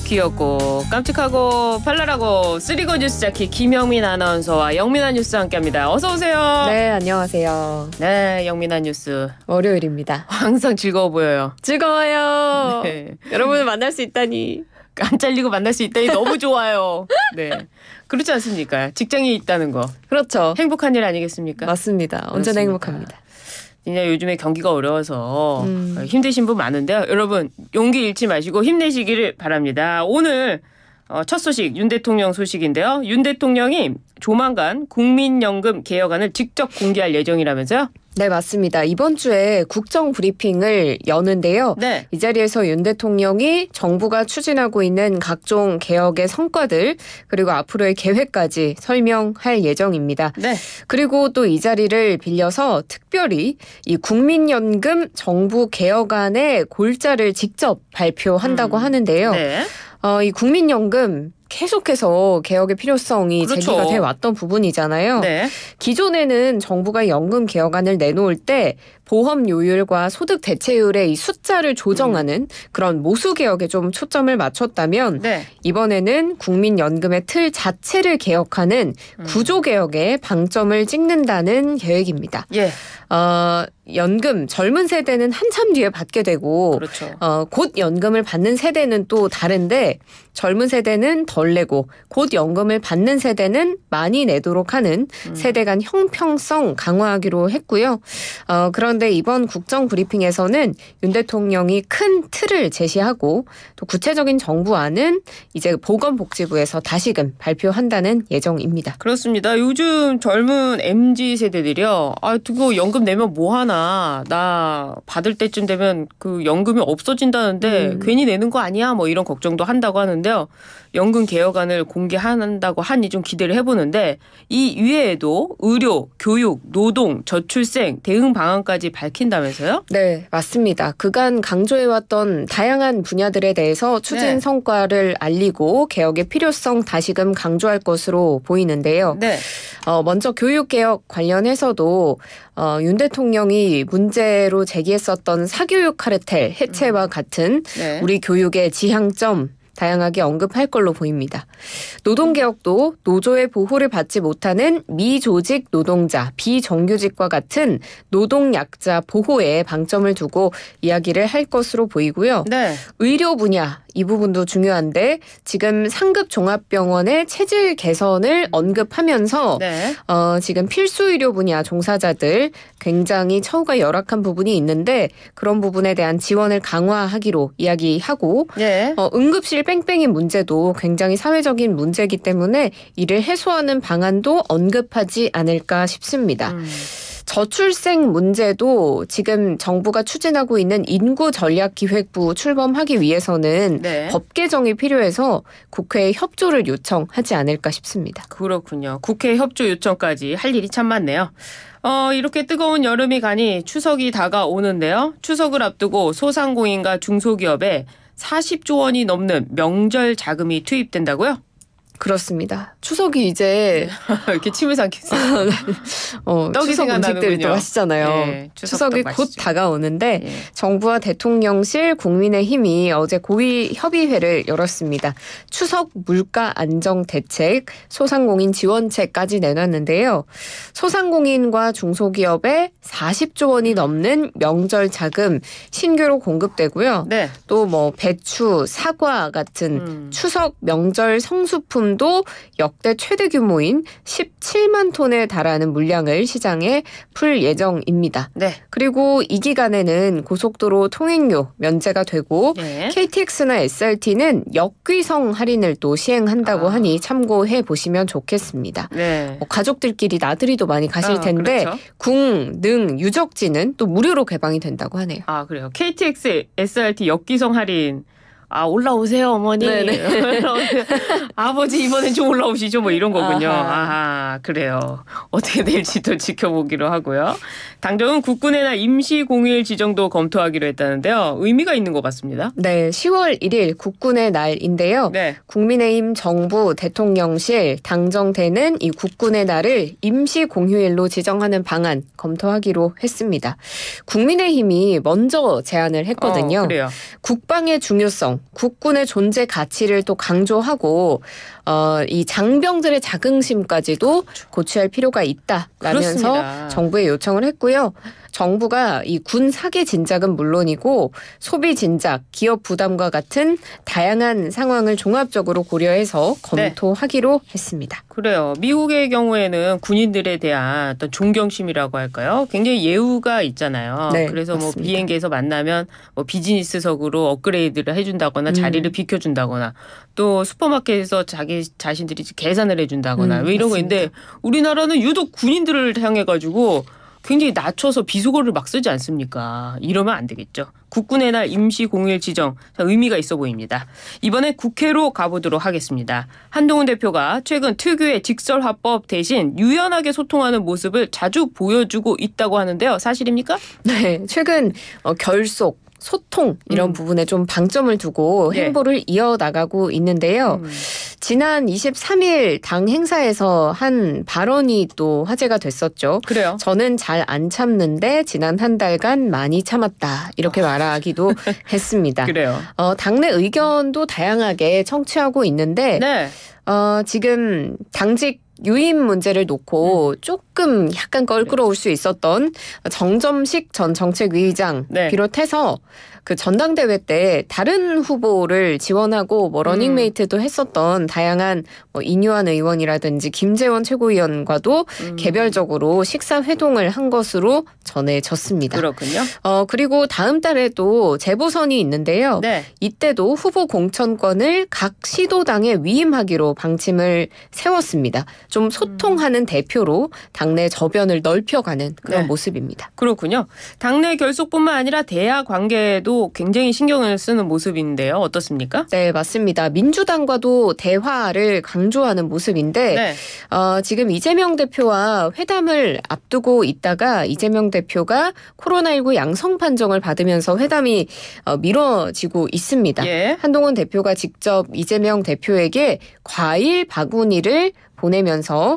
귀엽고 깜찍하고 발랄하고 쓰리고 뉴스 자키 김영민 아나운서와 영민한 뉴스 함께합니다. 어서 오세요. 네, 안녕하세요. 네, 영민한 뉴스. 월요일입니다. 항상 즐거워 보여요. 즐거워요. 네. 여러분을 만날 수 있다니. 안 잘리고 만날 수 있다니 너무 좋아요. 네, 그렇지 않습니까? 직장이 있다는 거. 그렇죠. 행복한 일 아니겠습니까? 맞습니다. 언제나 그렇습니다. 행복합니다. 진짜 요즘에 경기가 어려워서 힘드신 분 많은데요. 여러분 용기 잃지 마시고 힘내시기를 바랍니다. 오늘 첫 소식 윤 대통령 소식인데요. 윤 대통령이 조만간 국민연금 개혁안을 직접 공개할 예정이라면서요? 네, 맞습니다. 이번 주에 국정 브리핑을 여는데요. 네. 이 자리에서 윤 대통령이 정부가 추진하고 있는 각종 개혁의 성과들 그리고 앞으로의 계획까지 설명할 예정입니다. 네. 그리고 또 이 자리를 빌려서 특별히 이 국민연금 정부 개혁안의 골자를 직접 발표한다고 하는데요. 네. 이 국민연금 계속해서 개혁의 필요성이 그렇죠. 제기가 돼 왔던 부분이잖아요. 네. 기존에는 정부가 연금 개혁안을 내놓을 때 보험 요율과 소득 대체율의 이 숫자를 조정하는 그런 모수 개혁에 좀 초점을 맞췄다면 네. 이번에는 국민연금의 틀 자체를 개혁하는 구조 개혁에 방점을 찍는다는 계획입니다. 예. 연금 젊은 세대는 한참 뒤에 받게 되고 그렇죠. 곧 연금을 받는 세대는 또 다른데 젊은 세대는 덜 내고 곧 연금을 받는 세대는 많이 내도록 하는 세대 간 형평성 강화하기로 했고요. 그런데 이번 국정 브리핑에서는 윤 대통령이 큰 틀을 제시하고 또 구체적인 정부안은 이제 보건복지부에서 다시금 발표한다는 예정입니다. 그렇습니다. 요즘 젊은 MZ 세대들이요. 그거 연금 내면 뭐 하나? 나 받을 때쯤 되면 그 연금이 없어진다는데 괜히 내는 거 아니야? 뭐 이런 걱정도 한다고 하는데요. 연금 개혁안을 공개한다고 하니 좀 기대를 해보는데 이 이외에도 의료, 교육, 노동, 저출생 대응 방안까지 밝힌다면서요? 네, 맞습니다. 그간 강조해왔던 다양한 분야들에 대해서 추진 네. 성과를 알리고 개혁의 필요성 다시금 강조할 것으로 보이는데요. 네. 먼저 교육개혁 관련해서도 윤 대통령이 문제로 제기했었던 사교육 카르텔 해체와 같은 네. 우리 교육의 지향점 다양하게 언급할 걸로 보입니다. 노동개혁도 노조의 보호를 받지 못하는 미조직 노동자, 비정규직과 같은 노동약자 보호에 방점을 두고 이야기를 할 것으로 보이고요. 네. 의료 분야 이 부분도 중요한데 지금 상급 종합병원의 체질 개선을 언급하면서 네. 지금 필수 의료 분야 종사자들 굉장히 처우가 열악한 부분이 있는데 그런 부분에 대한 지원을 강화하기로 이야기하고 네. 응급실 뺑뺑이 문제도 굉장히 사회적인 문제이기 때문에 이를 해소하는 방안도 언급하지 않을까 싶습니다. 저출생 문제도 지금 정부가 추진하고 있는 인구전략기획부 출범하기 위해서는 네. 법 개정이 필요해서 국회에 협조를 요청하지 않을까 싶습니다. 그렇군요. 국회 협조 요청까지 할 일이 참 많네요. 이렇게 뜨거운 여름이 가니 추석이 다가오는데요. 추석을 앞두고 소상공인과 중소기업에 40조 원이 넘는 명절 자금이 투입된다고요? 그렇습니다. 추석이 이제 이렇게 침을 삼키세요. 떡이 추석 음식들이 생각나는군요. 또 하시잖아요. 네, 추석이 추석떡 곧 맛있죠. 다가오는데 예. 정부와 대통령실 국민의힘이 어제 고위 협의회를 열었습니다. 추석 물가 안정 대책, 소상공인 지원책까지 내놨는데요. 소상공인과 중소기업에 40조 원이 넘는 명절 자금 신규로 공급되고요. 네. 또 뭐 배추, 사과 같은 추석 명절 성수품 도 역대 최대 규모인 17만 톤에 달하는 물량을 시장에 풀 예정입니다. 네. 그리고 이 기간에는 고속도로 통행료 면제가 되고 네. KTX나 SRT는 역귀성 할인을 또 시행한다고 하니 참고해 보시면 좋겠습니다. 네. 가족들끼리 나들이도 많이 가실 텐데 그렇죠. 궁, 능, 유적지는 또 무료로 개방이 된다고 하네요. 그래요. KTX, SRT 역기성 할인. 올라오세요, 어머니. 네네. 아버지 이번엔 좀 올라오시죠. 뭐 이런 거군요. 아하. 그래요. 어떻게 될지 또 지켜보기로 하고요. 당정은 국군의 날 임시 공휴일 지정도 검토하기로 했다는데요. 의미가 있는 것 같습니다. 네, 10월 1일 국군의 날인데요. 네. 국민의힘 정부 대통령실 당정대는 이 국군의 날을 임시 공휴일로 지정하는 방안 검토하기로 했습니다. 국민의힘이 먼저 제안을 했거든요. 그래요. 국방의 중요성 소통, 국군의 존재 가치를 또 강조하고 이 장병들의 자긍심까지도 고취할 필요가 있다라면서 그렇습니다. 정부에 요청을 했고요. 정부가 이 군 사기 진작은 물론이고 소비 진작, 기업 부담과 같은 다양한 상황을 종합적으로 고려해서 검토하기로 했습니다. 그래요. 미국의 경우에는 군인들에 대한 어떤 존경심이라고 할까요? 굉장히 예우가 있잖아요. 네, 그래서 뭐 맞습니다. 비행기에서 만나면 뭐 비즈니스석으로 업그레이드를 해준다거나 자리를 비켜준다거나 또 슈퍼마켓에서 자기 자신들이 계산을 해준다거나 왜 이런 거 맞습니다. 있는데 우리나라는 유독 군인들을 향해가지고 굉장히 낮춰서 비속어를 막 쓰지 않습니까? 이러면 안 되겠죠. 국군의 날 임시 공휴일 지정 의미가 있어 보입니다. 이번에 국회로 가보도록 하겠습니다. 한동훈 대표가 최근 특유의 직설화법 대신 유연하게 소통하는 모습을 자주 보여주고 있다고 하는데요. 사실입니까? 네, 최근 결속, 소통 이런 부분에 좀 방점을 두고 네. 행보를 이어나가고 있는데요. 지난 23일 당 행사에서 한 발언이 또 화제가 됐었죠. 그래요. 저는 잘 안 참는데 지난 한 달간 많이 참았다. 이렇게 말하기도 했습니다. 그래요. 당내 의견도 다양하게 청취하고 있는데 네. 지금 당직 유임 문제를 놓고 조금 약간 껄끄러울 수 있었던 정점식 전 정책위의장 네. 비롯해서 그 전당대회 때 다른 후보를 지원하고 뭐 러닝메이트도 했었던 다양한 뭐 이뉴한 의원이라든지 김재원 최고위원과도 개별적으로 식사 회동을 한 것으로 전해졌습니다. 그렇군요. 그리고 다음 달에도 재보선이 있는데요. 네. 이때도 후보 공천권을 각 시도당에 위임하기로 방침을 세웠습니다. 좀 소통하는 대표로 당내 저변을 넓혀가는 그런 네. 모습입니다. 그렇군요. 당내 결속뿐만 아니라 대화 관계에도 굉장히 신경을 쓰는 모습인데요. 어떻습니까? 네, 맞습니다. 민주당과도 대화를 강조하는 모습인데 네. 지금 이재명 대표와 회담을 앞두고 있다가 이재명 대표가 코로나19 양성 판정을 받으면서 회담이 미뤄지고 있습니다. 예. 한동훈 대표가 직접 이재명 대표에게 과일 바구니를 보내면서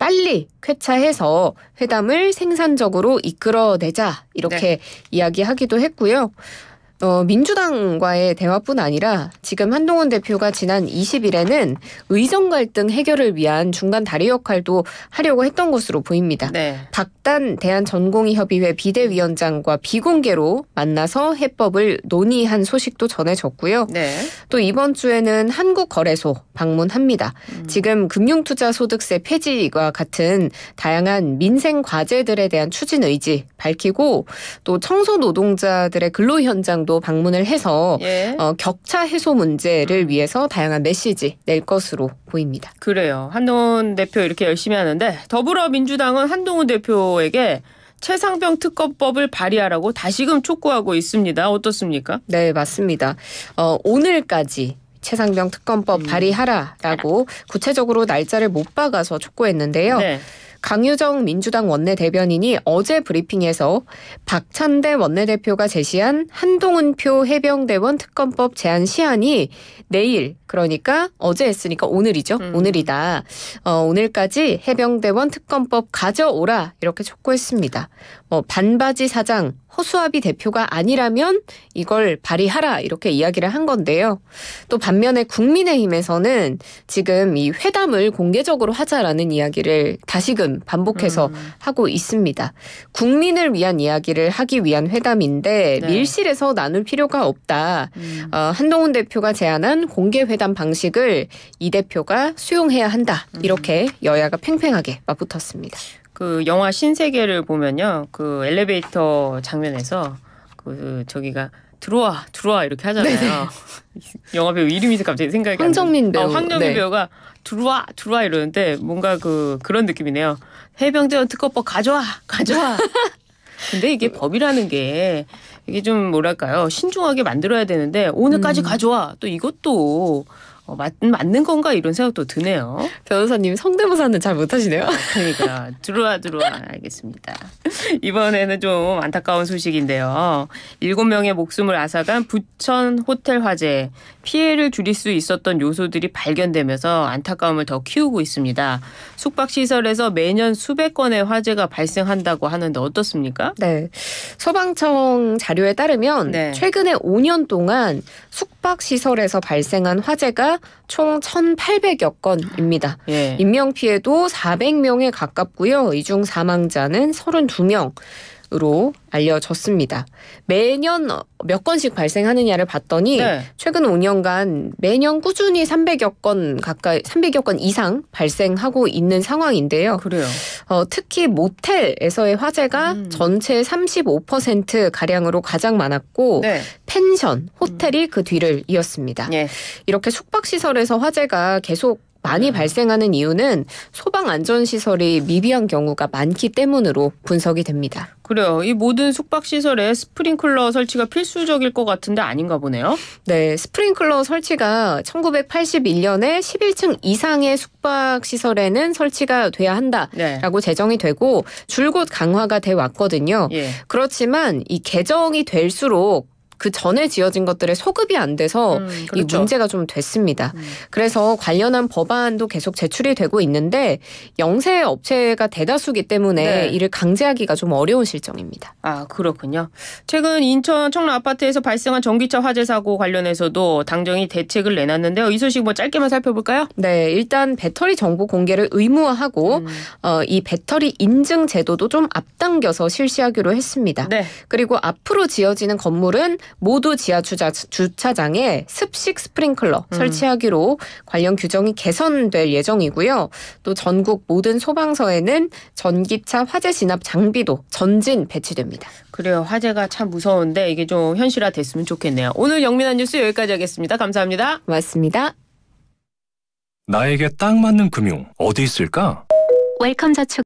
빨리 쾌차해서 회담을 생산적으로 이끌어내자 이렇게 이야기하기도 했고요. 민주당과의 대화뿐 아니라 지금 한동훈 대표가 지난 20일에는 의정 갈등 해결을 위한 중간 다리 역할도 하려고 했던 것으로 보입니다. 네. 박단 대한전공의협의회 비대위원장과 비공개로 만나서 해법을 논의한 소식도 전해졌고요. 네. 또 이번 주에는 한국거래소 방문합니다. 지금 금융투자소득세 폐지와 같은 다양한 민생 과제들에 대한 추진 의지 밝히고 또 청소노동자들의 근로 현장도 방문을 해서 예. 격차 해소 문제를 위해서 다양한 메시지 낼 것으로 보입니다. 그래요. 한동훈 대표 이렇게 열심히 하는데 더불어민주당은 한동훈 대표에게 최상병 특검법을 발의하라고 다시금 촉구하고 있습니다. 어떻습니까? 네, 맞습니다. 오늘까지 최상병 특검법 발의하라라고 구체적으로 날짜를 못 박아서 촉구했는데요. 네. 강유정 민주당 원내대변인이 어제 브리핑에서 박찬대 원내대표가 제시한 한동훈표 해병대원 특검법 제안 시한이 내일, 그러니까 어제 했으니까 오늘이죠. 오늘이다. 오늘까지 해병대원 특검법 가져오라 이렇게 촉구했습니다. 반바지 사장 허수아비 대표가 아니라면 이걸 발의하라 이렇게 이야기를 한 건데요. 또 반면에 국민의힘에서는 지금 이 회담을 공개적으로 하자라는 이야기를 다시금 반복해서 하고 있습니다. 국민을 위한 이야기를 하기 위한 회담인데 네. 밀실에서 나눌 필요가 없다. 한동훈 대표가 제안한 공개 회담 방식을 이 대표가 수용해야 한다. 이렇게 여야가 팽팽하게 맞붙었습니다. 그 영화 신세계를 보면요. 그 엘리베이터 장면에서 그 저기가 들어와 이렇게 하잖아요. 영화 배우 이름이 갑자기 생각이 안 나요. 황정민 배우. 황정민 네. 배우가 들어와 이러는데 뭔가 그런 느낌이네요. 해병대원 특검법 가져와. 근데 이게 법이라는 게 이게 좀 뭐랄까요. 신중하게 만들어야 되는데 오늘까지 가져와. 또 이것도 맞는 건가 이런 생각도 드네요. 변호사님 성대모사는 잘 못하시네요. 그러니까 들어와 알겠습니다. 이번에는 좀 안타까운 소식인데요. 7명의 목숨을 앗아간 부천 호텔 화재. 피해를 줄일 수 있었던 요소들이 발견되면서 안타까움을 더 키우고 있습니다. 숙박시설에서 매년 수백 건의 화재가 발생한다고 하는데 어떻습니까? 네. 소방청 자료에 따르면 네. 최근에 5년 동안 숙박시설에서 발생한 화재가 총 1,800여 건입니다. 예. 인명피해도 400명에 가깝고요. 이 중 사망자는 32명으로 알려졌습니다. 매년 몇 건씩 발생하느냐를 봤더니 네. 최근 5년간 매년 꾸준히 300여 건 이상 발생하고 있는 상황인데요. 그래요. 특히 모텔에서의 화재가 전체 35%가량으로 가장 많았고 네. 펜션, 호텔이 그 뒤를 이었습니다. 예. 이렇게 숙박시설에서 화재가 계속 많이 발생하는 이유는 소방안전시설이 미비한 경우가 많기 때문으로 분석이 됩니다. 그래요. 이 모든 숙박시설에 스프링클러 설치가 필수적일 것 같은데 아닌가 보네요. 네, 스프링클러 설치가 1981년에 11층 이상의 숙박시설에는 설치가 돼야 한다라고 제정이 되고 줄곧 강화가 돼 왔거든요. 예. 그렇지만 이 개정이 될수록 그 전에 지어진 것들에 소급이 안 돼서 그렇죠. 이 문제가 좀 됐습니다. 그래서 관련한 법안도 계속 제출이 되고 있는데 영세 업체가 대다수기 때문에 네. 이를 강제하기가 좀 어려운 실정입니다. 아, 그렇군요. 최근 인천 청라 아파트에서 발생한 전기차 화재 사고 관련해서도 당정이 대책을 내놨는데요. 이 소식 뭐 짧게만 살펴볼까요? 네, 일단 배터리 정보 공개를 의무화하고 이 배터리 인증 제도도 좀 앞당겨서 실시하기로 했습니다. 네. 그리고 앞으로 지어지는 건물은 모두 지하 주차장에 습식 스프링클러 설치하기로 관련 규정이 개선될 예정이고요. 또 전국 모든 소방서에는 전기차 화재 진압 장비도 전진 배치됩니다. 그래요. 화재가 참 무서운데 이게 좀 현실화됐으면 좋겠네요. 오늘 영민한 뉴스 여기까지 하겠습니다. 감사합니다. 고맙습니다. 나에게 딱 맞는 금융 어디 있을까? 웰컴 저축